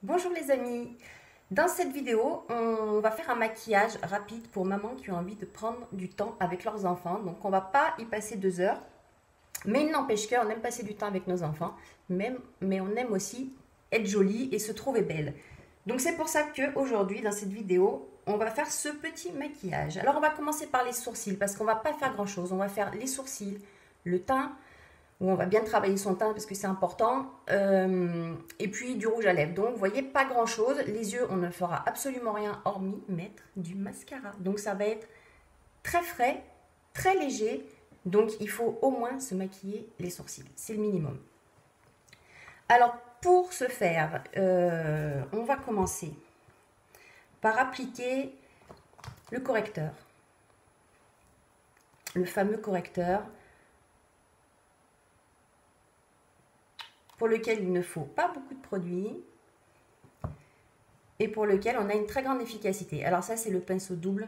Bonjour les amis, dans cette vidéo on va faire un maquillage rapide pour mamans qui ont envie de prendre du temps avec leurs enfants. Donc on va pas y passer 2 heures, mais il n'empêche qu'on aime passer du temps avec nos enfants, mais on aime aussi être jolie et se trouver belle. Donc c'est pour ça qu'aujourd'hui dans cette vidéo on va faire ce petit maquillage. Alors on va commencer par les sourcils parce qu'on va pas faire grand chose, on va faire les sourcils, le teint, où on va bien travailler son teint parce que c'est important, et puis du rouge à lèvres. Donc vous voyez, pas grand chose. Les yeux, on ne fera absolument rien hormis mettre du mascara. Donc ça va être très frais, très léger. Donc il faut au moins se maquiller les sourcils, c'est le minimum. Alors pour ce faire, on va commencer par appliquer le correcteur, le fameux correcteur pour lequel il ne faut pas beaucoup de produits et pour lequel on a une très grande efficacité. Alors ça, c'est le pinceau double,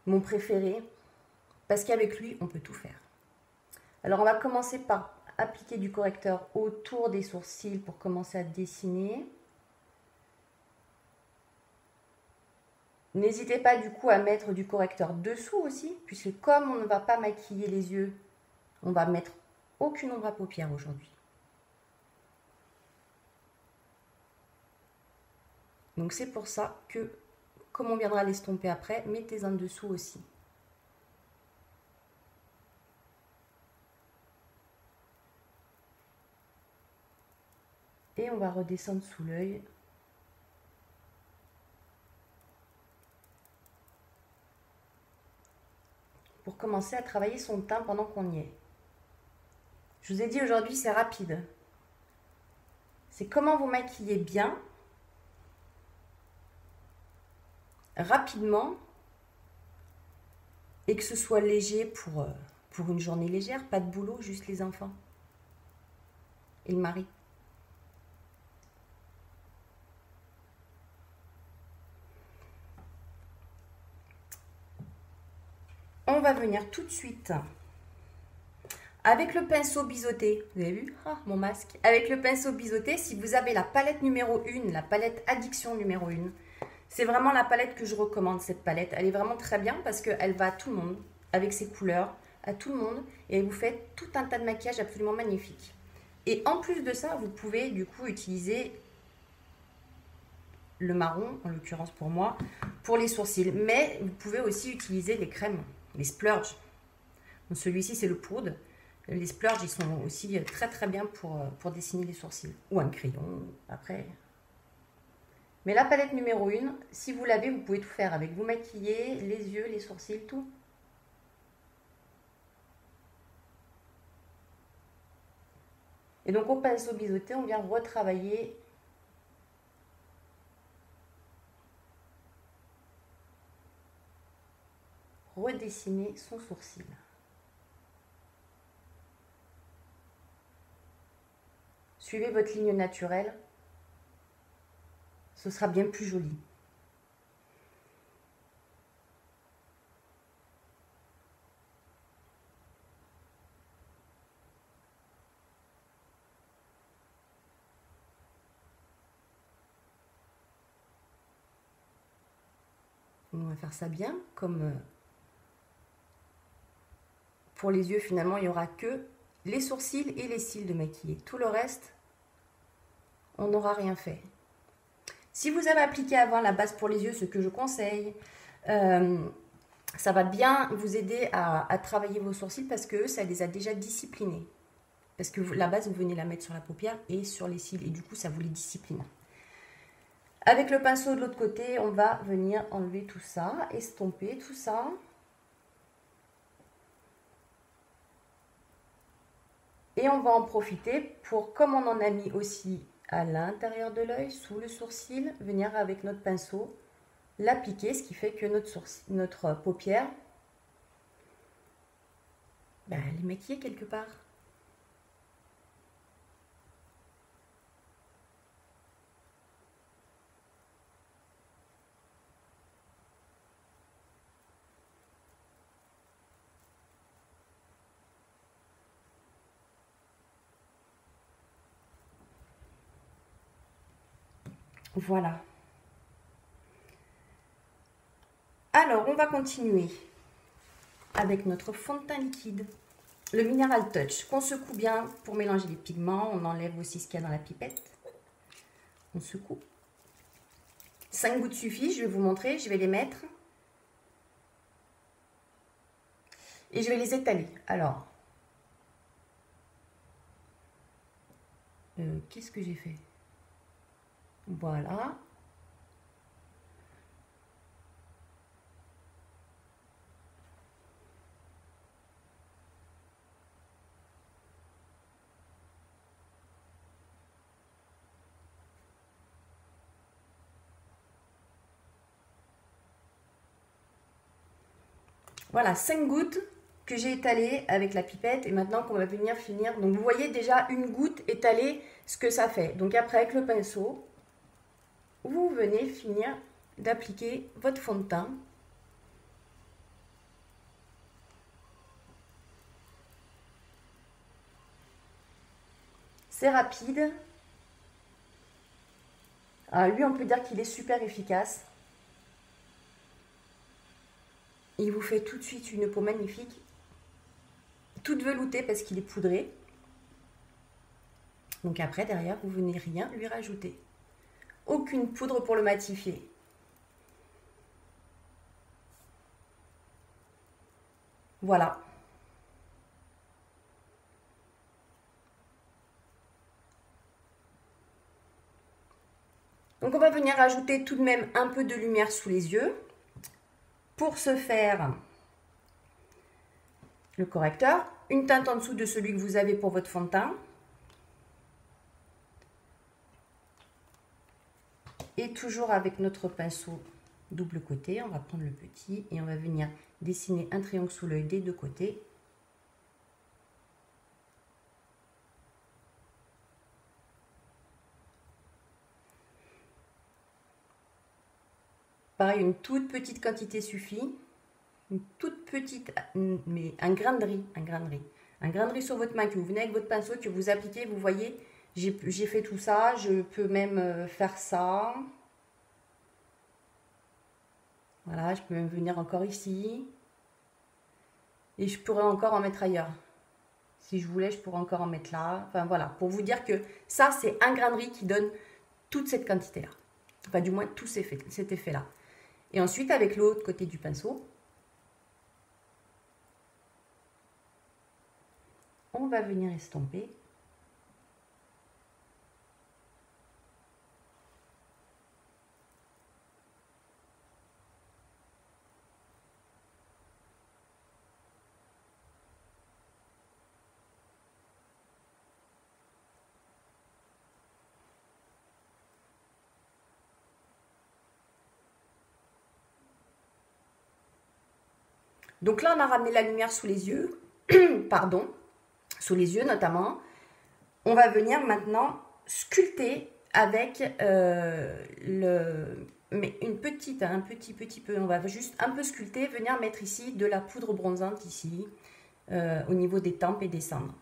mon préféré, parce qu'avec lui, on peut tout faire. Alors on va commencer par appliquer du correcteur autour des sourcils pour commencer à dessiner. N'hésitez pas du coup à mettre du correcteur dessous aussi, puisque comme on ne va pas maquiller les yeux, on va mettre aucune ombre à paupières aujourd'hui. Donc c'est pour ça que, comme on viendra l'estomper après, mettez en dessous aussi. Et on va redescendre sous l'œil. Pour commencer à travailler son teint pendant qu'on y est. Je vous ai dit aujourd'hui, c'est rapide. C'est comment vous maquiller bien, rapidement, et que ce soit léger pour une journée légère, pas de boulot, juste les enfants et le mari. On va venir tout de suite avec le pinceau biseauté. Vous avez vu? Ah, mon masque. Avec le pinceau biseauté, si vous avez la palette numéro 1, la palette Addiction numéro 1, c'est vraiment la palette que je recommande, cette palette. Elle est vraiment très bien parce qu'elle va à tout le monde, avec ses couleurs, à tout le monde. Et vous faites tout un tas de maquillage absolument magnifique. Et en plus de ça, vous pouvez du coup utiliser le marron, en l'occurrence pour moi, pour les sourcils. Mais vous pouvez aussi utiliser les crèmes, les splurges. Celui-ci, c'est le poudre. Les splurges, ils sont aussi très très bien pour dessiner les sourcils. Ou un crayon, après. Mais la palette numéro 1, si vous l'avez, vous pouvez tout faire avec. Vous maquiller les yeux, les sourcils, tout. Et donc au pinceau biseauté, on vient retravailler redessiner son sourcil. Suivez votre ligne naturelle, ce sera bien plus joli. On va faire ça bien, comme pour les yeux finalement il n'y aura que les sourcils et les cils de maquiller. Tout le reste, on n'aura rien fait. Si vous avez appliqué avant la base pour les yeux, ce que je conseille, ça va bien vous aider à travailler vos sourcils parce que ça les a déjà disciplinés. Parce que la base, vous venez la mettre sur la paupière et sur les cils et du coup, ça vous les discipline. Avec le pinceau de l'autre côté, on va venir enlever tout ça, estomper tout ça. Et on va en profiter pour, comme on en a mis aussi à l'intérieur de l'œil, sous le sourcil, venir avec notre pinceau l'appliquer, ce qui fait que notre paupière, elle est maquillée quelque part. Voilà. Alors, on va continuer avec notre fond de teint liquide. Le Mineral Touch, qu'on secoue bien pour mélanger les pigments. On enlève aussi ce qu'il y a dans la pipette. On secoue. 5 gouttes suffit, je vais vous montrer, je vais les mettre. Et je vais les étaler. Alors, qu'est-ce que j'ai fait? Voilà. Voilà, 5 gouttes que j'ai étalées avec la pipette et maintenant qu'on va venir finir. Donc vous voyez déjà une goutte étalée ce que ça fait. Donc après avec le pinceau, vous venez finir d'appliquer votre fond de teint. C'est rapide. Alors lui on peut dire qu'il est super efficace. Il vous fait tout de suite une peau magnifique, toute veloutée parce qu'il est poudré. Donc après, derrière, vous venez rien lui rajouter. Aucune poudre pour le matifier. Voilà. Donc on va venir rajouter tout de même un peu de lumière sous les yeux. Pour ce faire, le correcteur, une teinte en dessous de celui que vous avez pour votre fond de teint. Et toujours avec notre pinceau double côté, on va prendre le petit et on va venir dessiner un triangle sous l'œil des deux côtés. Pareil, une toute petite quantité suffit. Une toute petite, mais un grain de riz, un grain de riz sur votre main que vous venez avec votre pinceau, que vous appliquez, vous voyez, j'ai fait tout ça, je peux même faire ça. Voilà, je peux même venir encore ici. Et je pourrais encore en mettre ailleurs. Si je voulais, je pourrais encore en mettre là. Enfin voilà, pour vous dire que ça, c'est un grain de riz qui donne toute cette quantité-là. Enfin du moins tout cet effet-là. Et ensuite, avec l'autre côté du pinceau, on va venir estomper. Donc là, on a ramené la lumière sous les yeux, pardon, sous les yeux notamment. On va venir maintenant sculpter avec mais une petite, un petit peu, on va juste un peu sculpter, venir mettre ici de la poudre bronzante ici, au niveau des tempes et des cendres.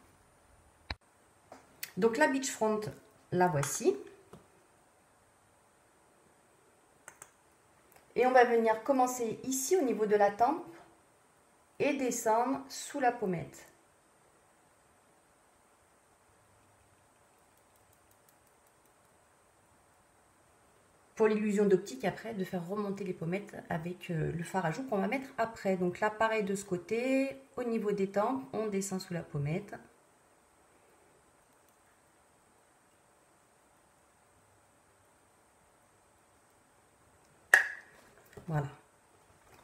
Donc la beach front, la voici. Et on va venir commencer ici au niveau de la tempe et descendre sous la pommette. Pour l'illusion d'optique, après, de faire remonter les pommettes avec le fard à joues qu'on va mettre après. Donc là, pareil de ce côté, au niveau des tempes, on descend sous la pommette. Voilà.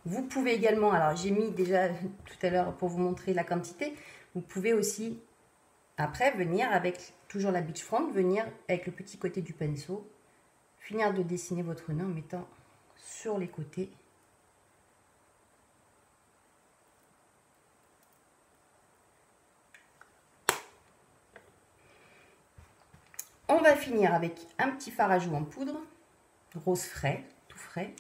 Vous pouvez également, alors j'ai mis déjà tout à l'heure pour vous montrer la quantité, vous pouvez aussi, après, venir avec toujours la beach front, venir avec le petit côté du pinceau, finir de dessiner votre nez en mettant sur les côtés. On va finir avec un petit fard à joues en poudre, rose frais, tout frais.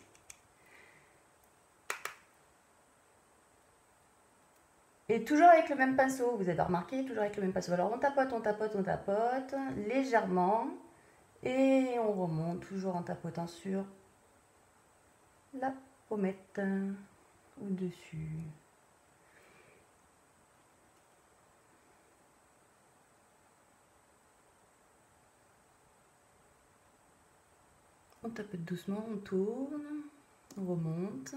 Et toujours avec le même pinceau, vous avez remarqué, toujours avec le même pinceau. Alors on tapote, légèrement. Et on remonte toujours en tapotant sur la pommette au-dessus. On tapote doucement, on tourne, on remonte.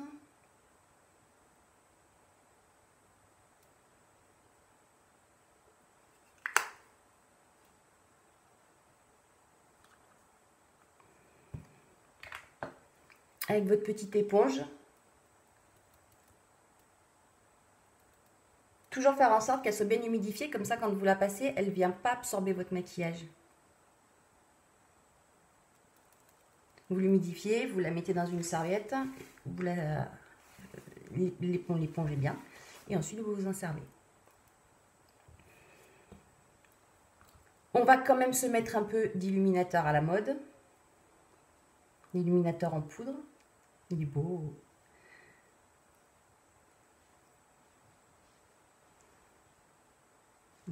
Avec votre petite éponge. Toujours faire en sorte qu'elle soit bien humidifiée, comme ça quand vous la passez, elle ne vient pas absorber votre maquillage. Vous l'humidifiez, vous la mettez dans une serviette, vous l'épongez bien, et ensuite vous vous en servez. On va quand même se mettre un peu d'illuminateur à la mode. L'illuminateur en poudre, il est beau.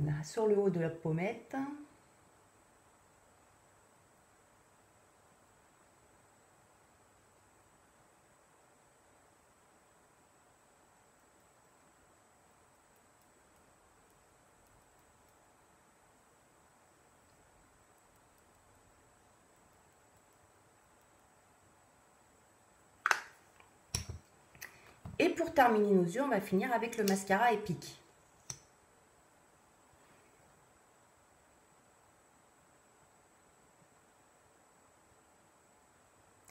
Là, sur le haut de la pommette. Et pour terminer nos yeux, on va finir avec le mascara Epic.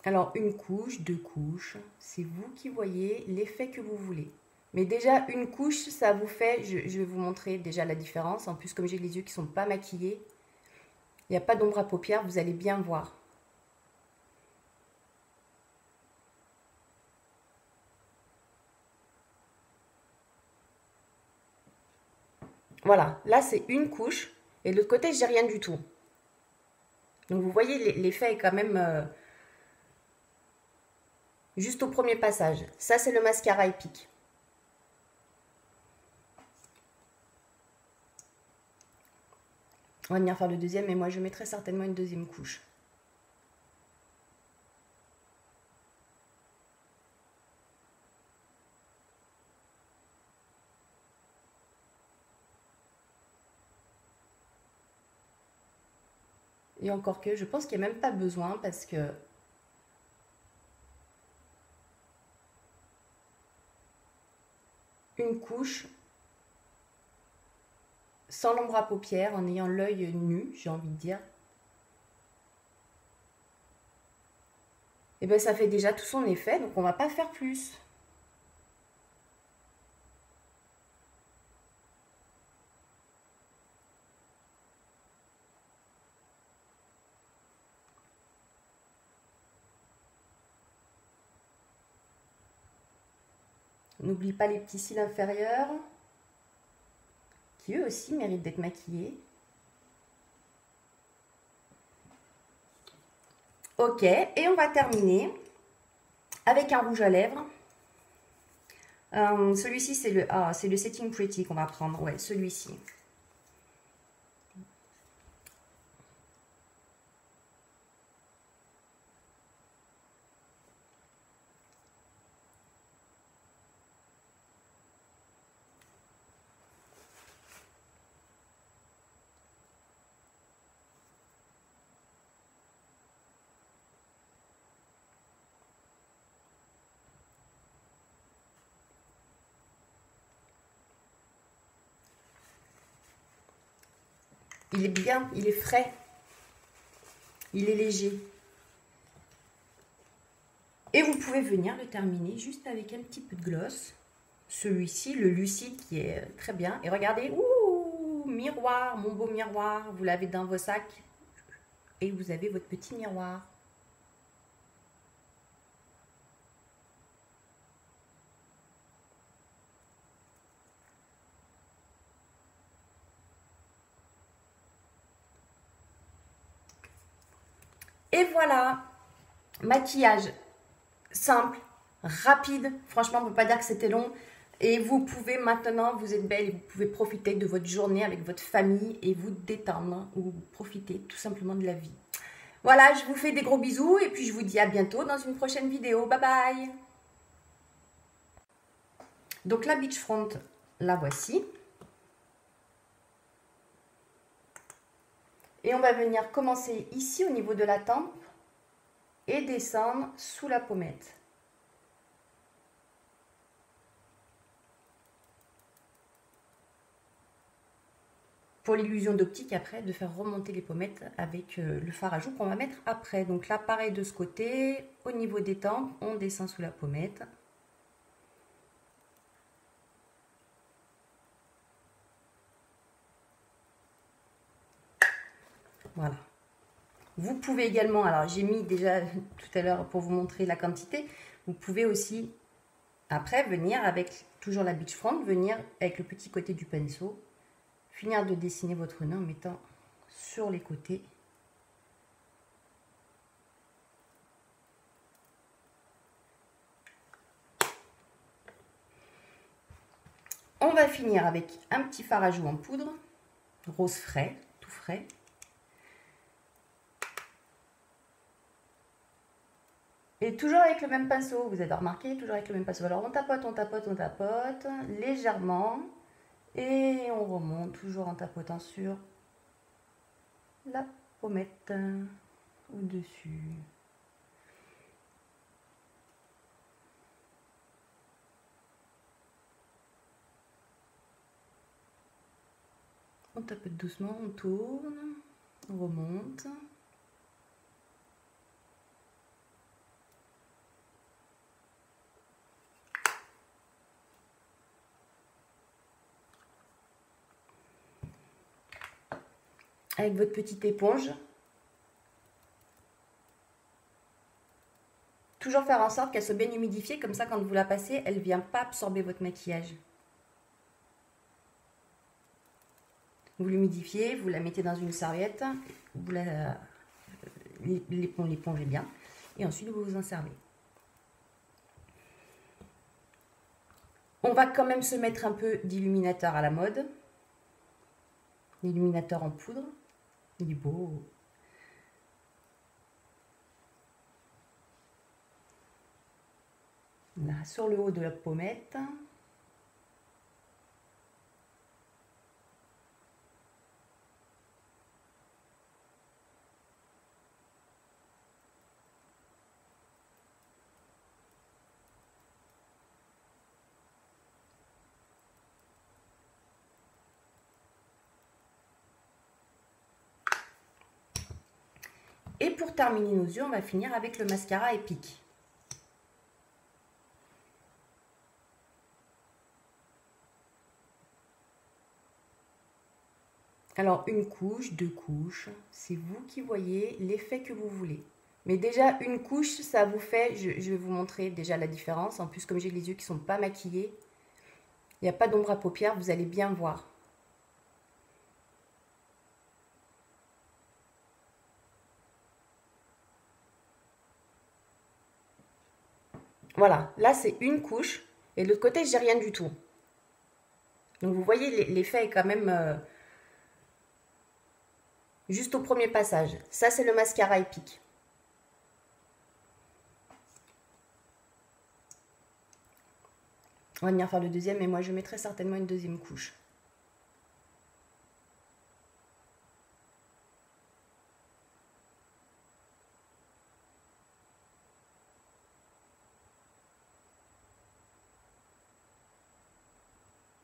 Alors, une couche, deux couches, c'est vous qui voyez l'effet que vous voulez. Mais déjà, une couche, ça vous fait, je vais vous montrer déjà la différence. En plus, comme j'ai les yeux qui ne sont pas maquillés, il n'y a pas d'ombre à paupières, vous allez bien voir. Voilà, là c'est une couche et de l'autre côté j'ai rien du tout. Donc vous voyez l'effet est quand même juste au premier passage. Ça c'est le mascara Epic. On va venir faire le deuxième, mais moi je mettrai certainement une deuxième couche. Et encore que, je pense qu'il n'y a même pas besoin parce que une couche sans l'ombre à paupières, en ayant l'œil nu, j'ai envie de dire, et bien ça fait déjà tout son effet, donc on va pas faire plus. N'oublie pas les petits cils inférieurs, qui eux aussi méritent d'être maquillés. Ok, et on va terminer avec un rouge à lèvres. Celui-ci, c'est le Setting Pretty qu'on va prendre. Ouais, celui-ci. Il est bien, il est frais. Il est léger. Et vous pouvez venir le terminer juste avec un petit peu de gloss. Celui-ci, le lucide qui est très bien. Et regardez, ouh, miroir, mon beau miroir. Vous l'avez dans vos sacs. Et vous avez votre petit miroir. Et voilà, maquillage simple, rapide. Franchement, on ne peut pas dire que c'était long. Et vous pouvez maintenant, vous êtes belle, et vous pouvez profiter de votre journée avec votre famille et vous détendre ou profiter tout simplement de la vie. Voilà, je vous fais des gros bisous et puis je vous dis à bientôt dans une prochaine vidéo. Bye bye. Donc la beach front, la voici. Et on va venir commencer ici au niveau de la tempe et descendre sous la pommette. Pour l'illusion d'optique après, de faire remonter les pommettes avec le fard à joues qu'on va mettre après. Donc là, pareil de ce côté, au niveau des tempes, on descend sous la pommette. Voilà. Vous pouvez également, alors j'ai mis déjà tout à l'heure pour vous montrer la quantité, vous pouvez aussi après venir avec toujours la beach front, venir avec le petit côté du pinceau, finir de dessiner votre nœud en mettant sur les côtés. On va finir avec un petit fard à joues en poudre, rose frais, tout frais. Et toujours avec le même pinceau, vous avez remarqué, toujours avec le même pinceau. Alors on tapote, on tapote, on tapote, légèrement. Et on remonte toujours en tapotant sur la pommette au-dessus. On tapote doucement, on tourne, on remonte. Avec votre petite éponge. Toujours faire en sorte qu'elle soit bien humidifiée, comme ça quand vous la passez, elle ne vient pas absorber votre maquillage. Vous l'humidifiez, vous la mettez dans une serviette, vous l'épongez bien, et ensuite vous vous en servez. On va quand même se mettre un peu d'illuminateur à la mode. L'illuminateur en poudre. Il est beau. Là, sur le haut de la pommette. Et pour terminer nos yeux, on va finir avec le mascara Epic. Alors, une couche, deux couches, c'est vous qui voyez l'effet que vous voulez. Mais déjà, une couche, ça vous fait, je vais vous montrer déjà la différence. En plus, comme j'ai les yeux qui ne sont pas maquillés, il n'y a pas d'ombre à paupières, vous allez bien voir. Voilà, là c'est une couche et de l'autre côté j'ai rien du tout. Donc vous voyez l'effet est quand même juste au premier passage. Ça c'est le mascara Epic. On va venir faire le deuxième et moi je mettrai certainement une deuxième couche.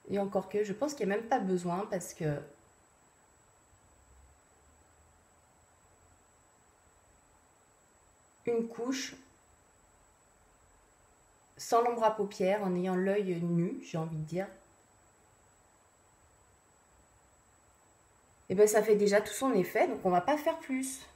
Et encore que, je pense qu'il n'y a même pas besoin parce que une couche sans l'ombre à paupières, en ayant l'œil nu, j'ai envie de dire, et bien ça fait déjà tout son effet, donc on va pas faire plus.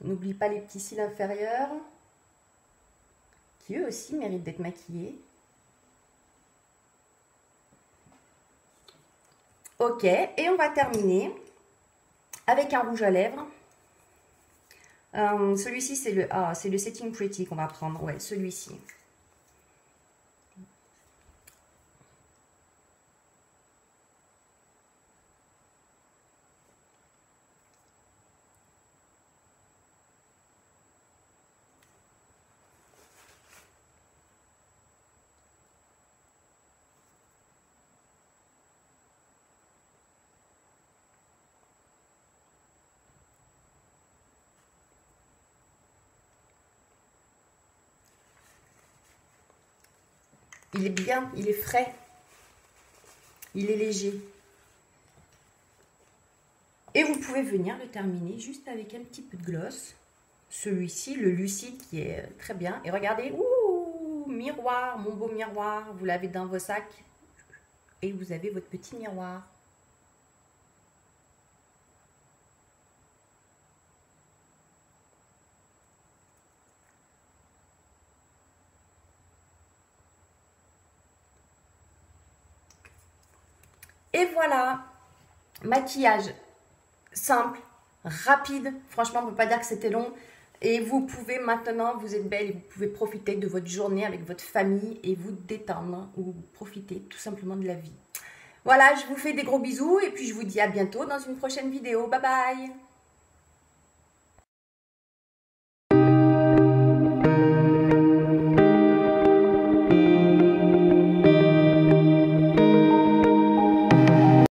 N'oublie pas les petits cils inférieurs, qui eux aussi méritent d'être maquillés. Ok, et on va terminer avec un rouge à lèvres. Celui-ci, c'est le Setting Pretty qu'on va prendre. Ouais, celui-ci. Il est bien, il est frais. Il est léger. Et vous pouvez venir le terminer juste avec un petit peu de gloss. Celui-ci, le lucide, qui est très bien. Et regardez, ouh, miroir, mon beau miroir. Vous l'avez dans vos sacs. Et vous avez votre petit miroir. Et voilà, maquillage simple, rapide. Franchement, on ne peut pas dire que c'était long. Et vous pouvez maintenant, vous êtes belle, et vous pouvez profiter de votre journée avec votre famille et vous détendre ou profiter tout simplement de la vie. Voilà, je vous fais des gros bisous et puis je vous dis à bientôt dans une prochaine vidéo. Bye bye!